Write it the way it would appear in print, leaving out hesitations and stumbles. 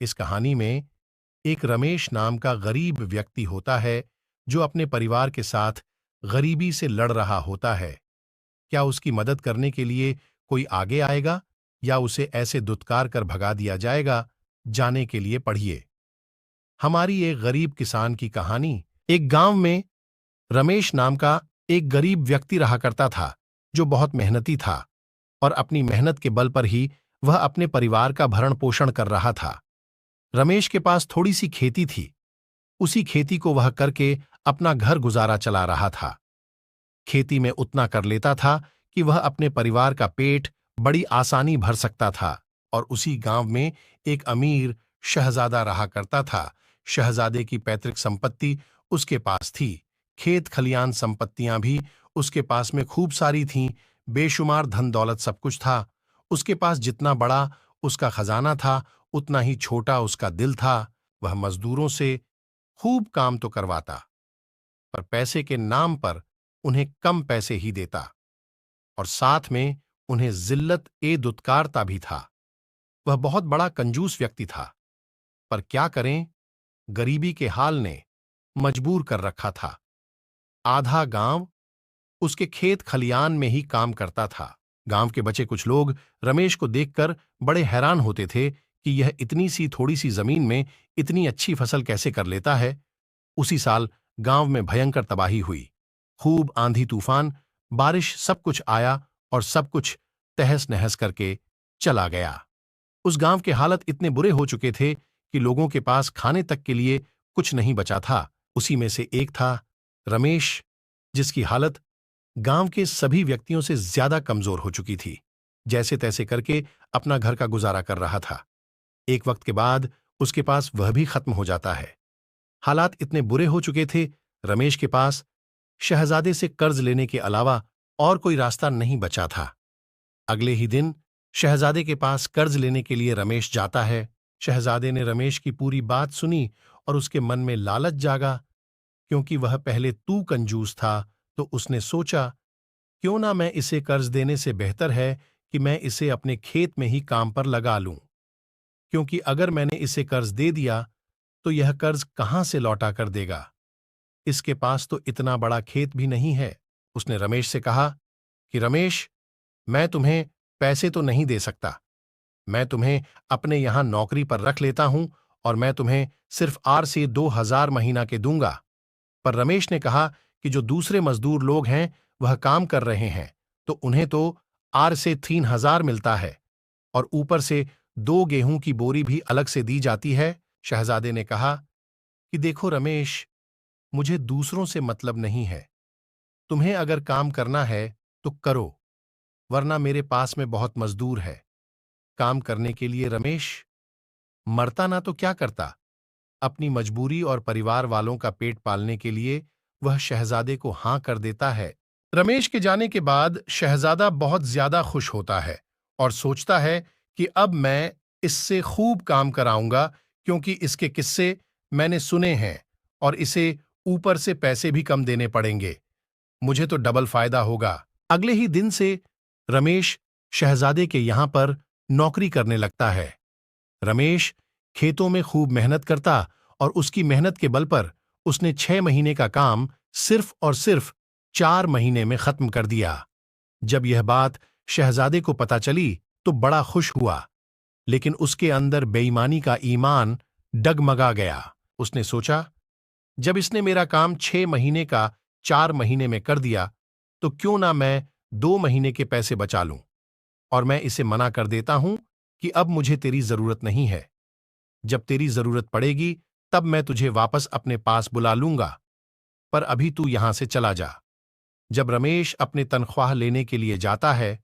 इस कहानी में एक रमेश नाम का गरीब व्यक्ति होता है जो अपने परिवार के साथ गरीबी से लड़ रहा होता है। क्या उसकी मदद करने के लिए कोई आगे आएगा या उसे ऐसे दुत्कार कर भगा दिया जाएगा? जाने के लिए पढ़िए। हमारी एक गरीब किसान की कहानी। एक गांव में रमेश नाम का एक गरीब व्यक्ति रहा करता था जो बहुत मेहनती था और अपनी मेहनत के बल पर ही वह अपने परिवार का भरण पोषण कर रहा था। रमेश के पास थोड़ी सी खेती थी। उसी खेती को वह करके अपना घर गुजारा चला रहा था। खेती में उतना कर लेता था कि वह अपने परिवार का पेट बड़ी आसानी भर सकता था। और उसी गांव में एक अमीर शहजादा रहा करता था। शहजादे की पैतृक संपत्ति उसके पास थी। खेत खलियान संपत्तियां भी उसके पास में खूब सारी थीं। बेशुमार धन दौलत सब कुछ था। उसके पास जितना बड़ा उसका खजाना था उतना ही छोटा उसका दिल था। वह मजदूरों से खूब काम तो करवाता, पर पैसे के नाम पर उन्हें कम पैसे ही देता और साथ में उन्हें जिल्लत ए दुत्कारता भी था। वह बहुत बड़ा कंजूस व्यक्ति था, पर क्या करें, गरीबी के हाल ने मजबूर कर रखा था। आधा गांव उसके खेत खलियान में ही काम करता था। गांव के बचे कुछ लोग रमेश को देखकर बड़े हैरान होते थे कि यह इतनी सी थोड़ी सी जमीन में इतनी अच्छी फसल कैसे कर लेता है। उसी साल गांव में भयंकर तबाही हुई। खूब आंधी तूफान, बारिश, सब कुछ आया और सब कुछ तहस नहस करके चला गया। उस गांव के हालत इतने बुरे हो चुके थे कि लोगों के पास खाने तक के लिए कुछ नहीं बचा था। उसी में से एक था रमेश, जिसकी हालत गांव के सभी व्यक्तियों से ज्यादा कमजोर हो चुकी थी। जैसे तैसे करके अपना घर का गुजारा कर रहा था। एक वक्त के बाद उसके पास वह भी खत्म हो जाता है। हालात इतने बुरे हो चुके थे, रमेश के पास शहजादे से कर्ज लेने के अलावा और कोई रास्ता नहीं बचा था। अगले ही दिन शहजादे के पास कर्ज लेने के लिए रमेश जाता है। शहजादे ने रमेश की पूरी बात सुनी और उसके मन में लालच जागा। क्योंकि वह पहले तू कंजूस था, तो उसने सोचा, क्यों ना मैं इसे कर्ज देने से बेहतर है कि मैं इसे अपने खेत में ही काम पर लगा लूं। क्योंकि अगर मैंने इसे कर्ज दे दिया तो यह कर्ज कहां से लौटा कर देगा। इसके पास तो इतना बड़ा खेत भी नहीं है। उसने रमेश से कहा कि रमेश, मैं तुम्हें पैसे तो नहीं दे सकता। मैं तुम्हें अपने यहां नौकरी पर रख लेता हूं और मैं तुम्हें सिर्फ 8 से 2,000 महीना के दूंगा। पर रमेश ने कहा कि जो दूसरे मजदूर लोग हैं वह काम कर रहे हैं तो उन्हें तो 8 से 3,000 मिलता है और ऊपर से 2 गेहूं की बोरी भी अलग से दी जाती है। शहजादे ने कहा कि देखो रमेश, मुझे दूसरों से मतलब नहीं है। तुम्हें अगर काम करना है तो करो, वरना मेरे पास में बहुत मजदूर है। काम करने के लिए रमेश मरता ना तो क्या करता। अपनी मजबूरी और परिवार वालों का पेट पालने के लिए वह शहजादे को हां कर देता है। रमेश के जाने के बाद शहजादा बहुत ज्यादा खुश होता है और सोचता है कि अब मैं इससे खूब काम कराऊंगा, क्योंकि इसके किस्से मैंने सुने हैं और इसे ऊपर से पैसे भी कम देने पड़ेंगे। मुझे तो डबल फायदा होगा। अगले ही दिन से रमेश शहजादे के यहां पर नौकरी करने लगता है। रमेश खेतों में खूब मेहनत करता और उसकी मेहनत के बल पर उसने 6 महीने का काम सिर्फ और सिर्फ 4 महीने में खत्म कर दिया। जब यह बात शहजादे को पता चली तो बड़ा खुश हुआ, लेकिन उसके अंदर बेईमानी का ईमान डगमगा गया। उसने सोचा, जब इसने मेरा काम 6 महीने का 4 महीने में कर दिया तो क्यों ना मैं 2 महीने के पैसे बचा लूं और मैं इसे मना कर देता हूं कि अब मुझे तेरी जरूरत नहीं है। जब तेरी जरूरत पड़ेगी तब मैं तुझे वापस अपने पास बुला लूंगा, पर अभी तू यहां से चला जा। जब रमेश अपने तनख्वाह लेने के लिए जाता है